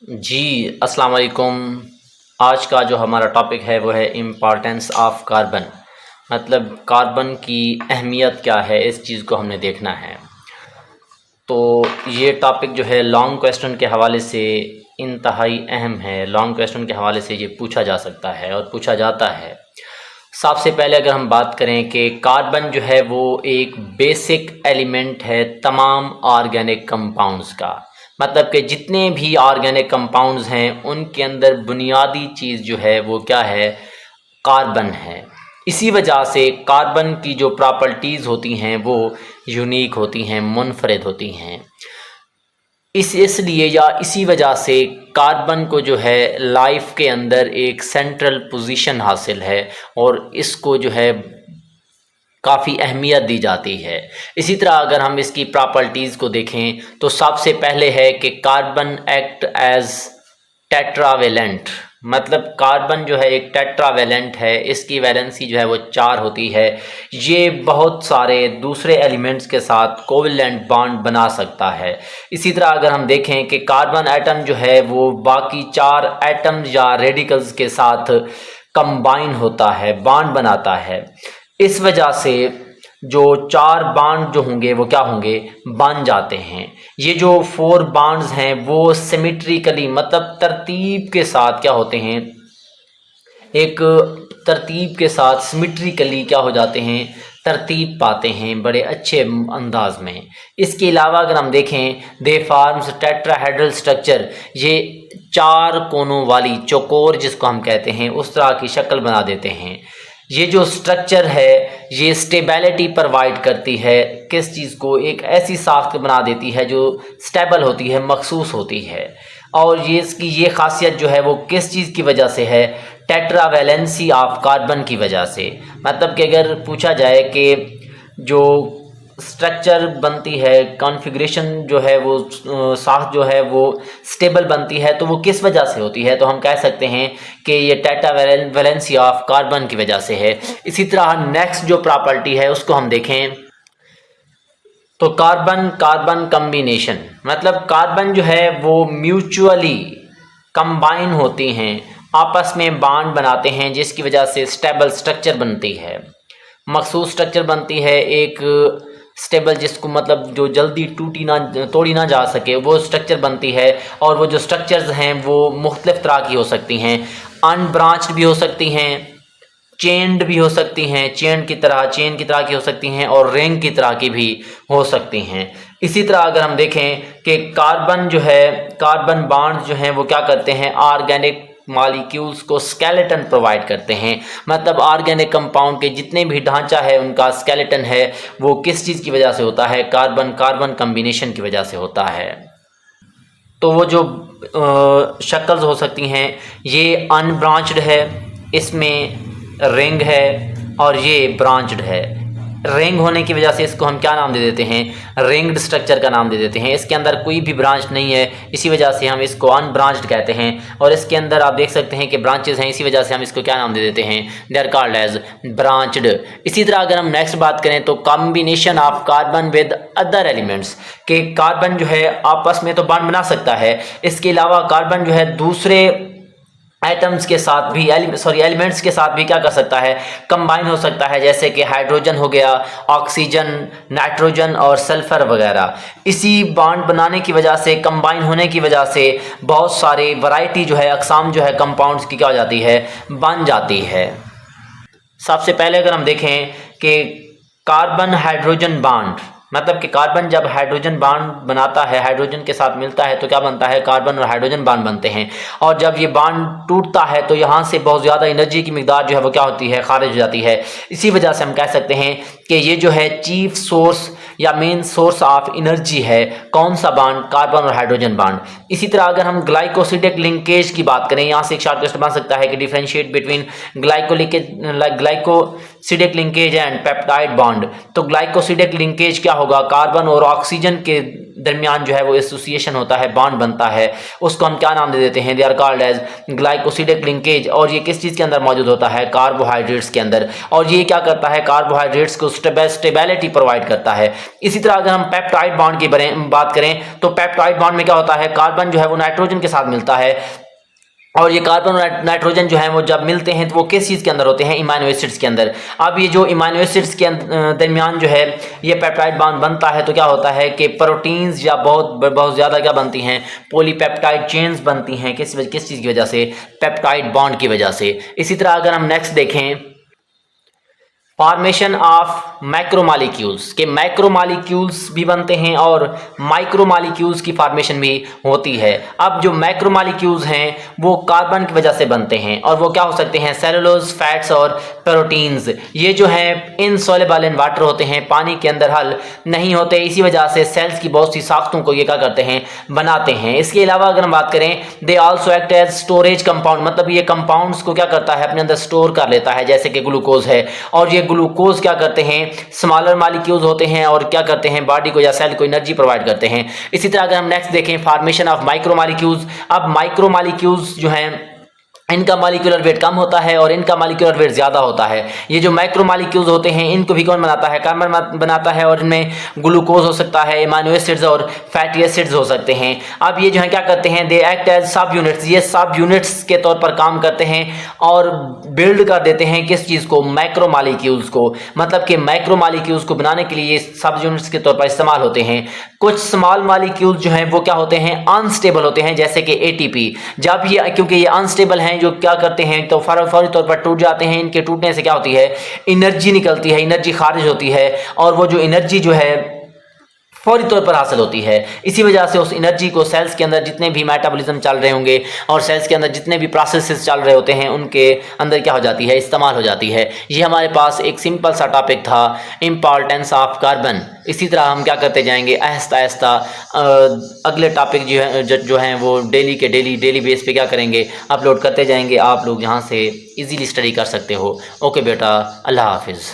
जी, अस्सलाम वालेकुम। आज का जो हमारा टॉपिक है वो है इम्पॉर्टेंस ऑफ कार्बन। मतलब कार्बन की अहमियत क्या है, इस चीज़ को हमने देखना है। तो ये टॉपिक जो है लॉन्ग क्वेश्चन के हवाले से इंतहाई अहम है। लॉन्ग क्वेश्चन के हवाले से ये पूछा जा सकता है और पूछा जाता है। सबसे पहले अगर हम बात करें कि कार्बन जो है वो एक बेसिक एलिमेंट है तमाम ऑर्गेनिक कंपाउंड्स का। मतलब कि जितने भी ऑर्गेनिक कंपाउंड्स हैं उनके अंदर बुनियादी चीज़ जो है वो क्या है, कार्बन है। इसी वजह से कार्बन की जो प्रॉपर्टीज़ होती हैं वो यूनिक होती हैं, मुनफरिद होती हैं। इसलिए या इसी वजह से कार्बन को जो है लाइफ के अंदर एक सेंट्रल पोजीशन हासिल है और इसको जो है काफ़ी अहमियत दी जाती है। इसी तरह अगर हम इसकी प्रॉपर्टीज़ को देखें तो सबसे पहले है कि कार्बन एक्ट एज टेट्रावेलेंट। मतलब कार्बन जो है एक टेट्रावेलेंट है, इसकी वैलेंसी जो है वो 4 होती है। ये बहुत सारे दूसरे एलिमेंट्स के साथ कोवेलेंट बॉन्ड बना सकता है। इसी तरह अगर हम देखें कि कार्बन एटम जो है वो बाकी 4 एटम्स या रेडिकल्स के साथ कंबाइन होता है, बॉन्ड बनाता है। इस वजह से जो 4 बॉन्ड जो होंगे वो क्या होंगे, बन जाते हैं। ये जो 4 बॉन्ड्स हैं वो सिमेट्रिकली मतलब तरतीब के साथ क्या होते हैं, एक तरतीब के साथ सिमेट्रिकली क्या हो जाते हैं, तरतीब पाते हैं बड़े अच्छे अंदाज में। इसके अलावा अगर हम देखें दे फार्म्स टेट्राहेड्रल स्ट्रक्चर, ये 4 कोनों वाली चौकोर जिसको हम कहते हैं उस तरह की शक्ल बना देते हैं। ये जो स्ट्रक्चर है ये स्टेबिलिटी प्रोवाइड करती है, किस चीज़ को, एक ऐसी साख्त बना देती है जो स्टेबल होती है, मखसूस होती है। और ये इसकी ये खासियत जो है वो किस चीज़ की वजह से है, टेट्रावेलेंसी ऑफ कार्बन की वजह से। मतलब कि अगर पूछा जाए कि जो स्ट्रक्चर बनती है, कॉन्फ़िगरेशन जो है वो साख जो है वो स्टेबल बनती है, तो वो किस वजह से होती है, तो हम कह सकते हैं कि ये टेट्रावेलेंसी ऑफ कार्बन की वजह से है। इसी तरह नेक्स्ट जो प्रॉपर्टी है उसको हम देखें तो कार्बन कार्बन कम्बिनेशन। मतलब कार्बन जो है वो म्यूचुअली कंबाइन होती हैं, आपस में बॉन्ड बनाते हैं जिसकी वजह से स्टेबल स्ट्रक्चर बनती है, मखसूस स्ट्रक्चर बनती है, एक स्टेबल जिसको मतलब जो जल्दी टूटी ना तोड़ी ना जा सके वो स्ट्रक्चर बनती है। और वो जो स्ट्रक्चर्स हैं वो मुख्तलिफ तरह की हो सकती हैं, अनब्रांच्ड भी हो सकती हैं, चेन्ड भी हो सकती हैं, चेन की तरह की हो सकती हैं और रिंग की तरह की भी हो सकती हैं। इसी तरह अगर हम देखें कि कार्बन जो है, कार्बन बॉन्ड्स जो हैं वो क्या करते हैं, ऑर्गेनिक मॉलिक्यूल्स को स्केलेटन प्रोवाइड करते हैं। मतलब ऑर्गेनिक कंपाउंड के जितने भी ढांचा है उनका स्केलेटन है वो किस चीज़ की वजह से होता है, कार्बन कार्बन कम्बिनेशन की वजह से होता है। तो वो जो शक्ल्स हो सकती हैं ये अनब्रांच्ड है, इसमें रिंग है, और ये ब्रांच्ड है। रिंग होने की वजह से इसको हम क्या नाम दे देते हैं, रिंग्ड स्ट्रक्चर का नाम दे देते हैं। इसके अंदर कोई भी ब्रांच नहीं है, इसी वजह से हम इसको अनब्रांच्ड कहते हैं। और इसके अंदर आप देख सकते हैं कि ब्रांचेस हैं, इसी वजह से हम इसको क्या नाम दे देते हैं, they are called as branched. इसी तरह अगर हम नेक्स्ट बात करें तो combination of carbon with other elements, के कार्बन जो है आपस में तो बॉन्ड बना सकता है, इसके अलावा कार्बन जो है दूसरे एटम्स के साथ भी एलिमेंट्स के साथ भी क्या कर सकता है, कंबाइन हो सकता है। जैसे कि हाइड्रोजन हो गया, ऑक्सीजन, नाइट्रोजन और सल्फर वगैरह। इसी बॉन्ड बनाने की वजह से, कंबाइन होने की वजह से बहुत सारे वैरायटी जो है, अक़साम जो है कंपाउंड्स की क्या हो जाती है, बन जाती है। सबसे पहले अगर हम देखें कि कार्बन हाइड्रोजन बॉन्ड, मतलब कि कार्बन जब हाइड्रोजन बॉन्ड बनाता है, हाइड्रोजन के साथ मिलता है तो क्या बनता है, कार्बन और हाइड्रोजन बॉन्ड बनते हैं। और जब ये बॉन्ड टूटता है तो यहाँ से बहुत ज़्यादा एनर्जी की मिकदार जो है वो क्या होती है, खारिज हो जाती है। इसी वजह से हम कह सकते हैं कि ये जो है चीफ सोर्स या मेन सोर्स ऑफ एनर्जी है, कौन सा बॉन्ड, कार्बन और हाइड्रोजन बॉन्ड। इसी तरह अगर हम ग्लाइकोसिडिक लिंकेज की बात करें, यहाँ से एक शॉर्ट क्वेश्चन बन सकता है कि differentiate between glyco glycosidic linkage and peptide bond. तो ग्लाइकोसिडिक लिंकेज क्या होगा, कार्बन और ऑक्सीजन के दरमियान जो है वो एसोसिएशन होता है, बॉन्ड बनता है, उसको हम क्या नाम दे देते हैं, they are called as glycosidic linkage. और ये किस चीज़ के अंदर मौजूद होता है, कार्बोहाइड्रेट्स के अंदर। और ये क्या करता है, कार्बोहाइड्रेट्स को स्टेबिलिटी प्रोवाइड करता है। इसी तरह अगर हम पेप्टाइड बॉन्ड की बात करें तो पेप्टाइड बॉन्ड में क्या होता है, कार्बन जो है वो नाइट्रोजन के साथ मिलता है, और ये कार्बन और नाइट्रोजन जो है वो जब मिलते हैं तो वो किस चीज़ के अंदर होते हैं, इमाइनो एसिड्स के अंदर। अब ये जो इमाइनो एसिड्स के दरमियान जो है ये पेप्टाइड बॉन्ड बनता है तो क्या होता है कि प्रोटीन्स या बहुत ज़्यादा क्या बनती हैं, पॉलीपेप्टाइड चेन्स बनती हैं। किस चीज़ की वजह से, पेप्टाइड बॉन्ड की वजह से। इसी तरह अगर हम नेक्स्ट देखें, फॉर्मेशन ऑफ मैक्रोमॉलिक्यूल्स, के मैक्रोमॉलिक्यूल्स भी बनते हैं और माइक्रोमॉलिक्यूल्स की फॉर्मेशन भी होती है। अब जो मैक्रोमॉलिक्यूल्स हैं वो कार्बन की वजह से बनते हैं और वो क्या हो सकते हैं, सेलुलोज, फैट्स और प्रोटीन्स। ये जो हैं इनसॉल्युबल इन वाटर होते हैं, पानी के अंदर हल नहीं होते, इसी वजह से सेल्स की बहुत सी साख्तों को ये क्या करते हैं, बनाते हैं। इसके अलावा अगर हम बात करें, they also act as storage compound, मतलब ये कंपाउंड्स को क्या करता है, अपने अंदर स्टोर कर लेता है, जैसे कि ग्लूकोज है। और ये ग्लूकोज क्या करते हैं, स्मॉलर मॉलिक्यूल्स होते हैं और क्या करते हैं, बॉडी को या सेल को एनर्जी प्रोवाइड करते हैं। इसी तरह अगर हम नेक्स्ट देखें, फॉर्मेशन ऑफ माइक्रोमॉलिक्यूल्स। अब माइक्रोमॉलिक्यूल्स जो हैं इनका मॉलिक्यूलर वेट कम होता है और इनका मॉलिक्यूलर वेट ज़्यादा होता है। ये जो माइक्रोमॉलिक्यूल्स होते हैं इनको भी कौन बनाता है, कार्बन बनाता है, और इनमें ग्लूकोज हो सकता है, अमीनो एसिड्स और फैटी एसिड्स हो सकते हैं। अब ये जो है क्या करते हैं, दे एक्ट एज सब यूनिट्स, ये सब यूनिट्स के तौर पर काम करते हैं और बिल्ड कर देते हैं किस चीज़ को, मैक्रोमॉलिक्यूल्स को। मतलब कि मैक्रोमॉलिक्यूल्स को बनाने के लिए ये सब यूनिट्स के तौर पर इस्तेमाल होते हैं। कुछ स्मॉल मॉलिक्यूल्स जो हैं वो क्या होते हैं, अनस्टेबल होते हैं, जैसे कि एटीपी। जब ये, क्योंकि ये अनस्टेबल हैं, जो क्या करते हैं तो फौरी तौर पर टूट जाते हैं। इनके टूटने से क्या होती है, एनर्जी निकलती है, एनर्जी खारिज होती है, और वो जो एनर्जी जो है फौरी तौर पर हासिल होती है। इसी वजह से उस एनर्जी को सेल्स के अंदर जितने भी मेटाबॉलिज्म चल रहे होंगे और सेल्स के अंदर जितने भी प्रोसेसेस चल रहे होते हैं उनके अंदर क्या हो जाती है, इस्तेमाल हो जाती है। ये हमारे पास एक सिंपल सा टॉपिक था, इम्पॉर्टेंस ऑफ कार्बन। इसी तरह हम क्या करते जाएंगे, आहिस्ता आहिस्ता अगले टॉपिक जो हैं वो डेली बेस पे क्या करेंगे, अपलोड करते जाएंगे। आप लोग यहाँ से इजीली स्टडी कर सकते हो। ओके बेटा, अल्लाह हाफिज़।